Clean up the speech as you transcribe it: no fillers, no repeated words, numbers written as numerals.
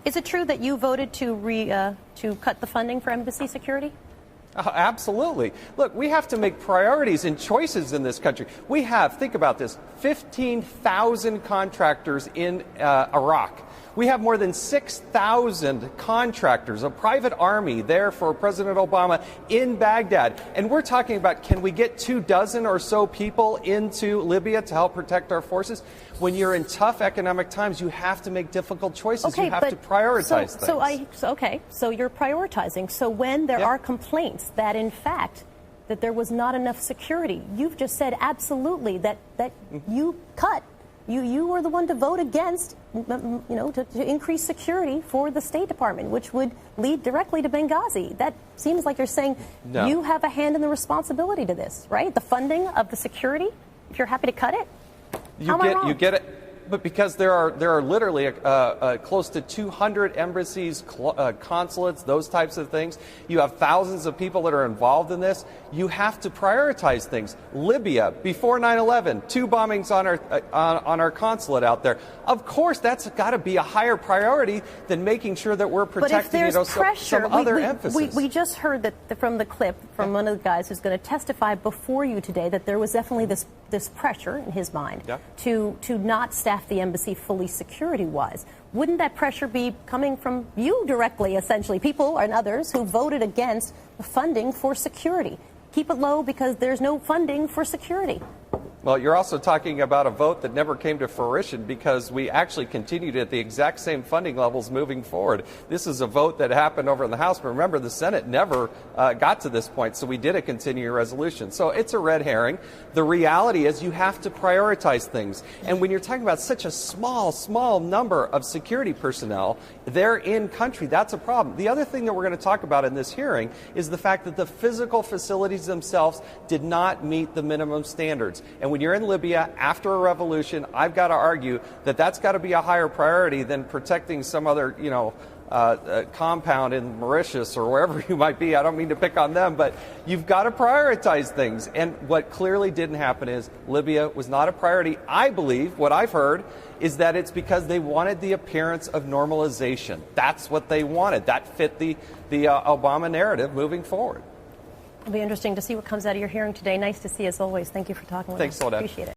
Is it true that you voted to cut the funding for embassy security? Absolutely. Look, we have to make priorities and choices in this country. We have, think about this, 15,000 contractors in Iraq. We have more than 6,000 contractors, a private army there for President Obama in Baghdad. And we're talking about, can we get 24 or so people into Libya to help protect our forces? When you're in tough economic times, you have to make difficult choices. Okay, you have to prioritize things. So you're prioritizing. So when there are complaints that, in fact, that there was not enough security, you've just said absolutely that you cut. You were the one to vote against, to increase security for the State Department, which would lead directly to Benghazi. That seems like you're saying you have a hand in the responsibility to this, right? The funding of the security, if you're happy to cut it? You get it. But because there are literally close to 200 embassies, consulates, those types of things. You have thousands of people that are involved in this. You have to prioritize things. Libya, before 9/11, 2 bombings on our consulate out there. Of course, that's got to be a higher priority than making sure that we're protecting some other emphasis. We just heard that from the clip from one of the guys who's going to testify before you today that there was definitely this pressure in his mind to not staff the embassy fully security-wise. Wouldn't that pressure be coming from you directly, essentially, people and others who voted against the funding for security? Keep it low because there's no funding for security. Well, you're also talking about a vote that never came to fruition because we actually continued at the exact same funding levels moving forward. This is a vote that happened over in the House, but remember, the Senate never got to this point, so we did a continuing resolution. So it's a red herring. The reality is you have to prioritize things. And when you're talking about such a small number of security personnel, they're in country, that's a problem. The other thing that we're going to talk about in this hearing is the fact that the physical facilities themselves did not meet the minimum standards. And when you're in Libya after a revolution, I've got to argue that that's got to be a higher priority than protecting some other, compound in Mauritius or wherever you might be. I don't mean to pick on them, but you've got to prioritize things. And what clearly didn't happen is Libya was not a priority. I believe what I've heard is that it's because they wanted the appearance of normalization. That's what they wanted. That fit the Obama narrative moving forward. It'll be interesting to see what comes out of your hearing today. Nice to see you as always. Thank you for talking with us. Thanks, Soledad. Appreciate it.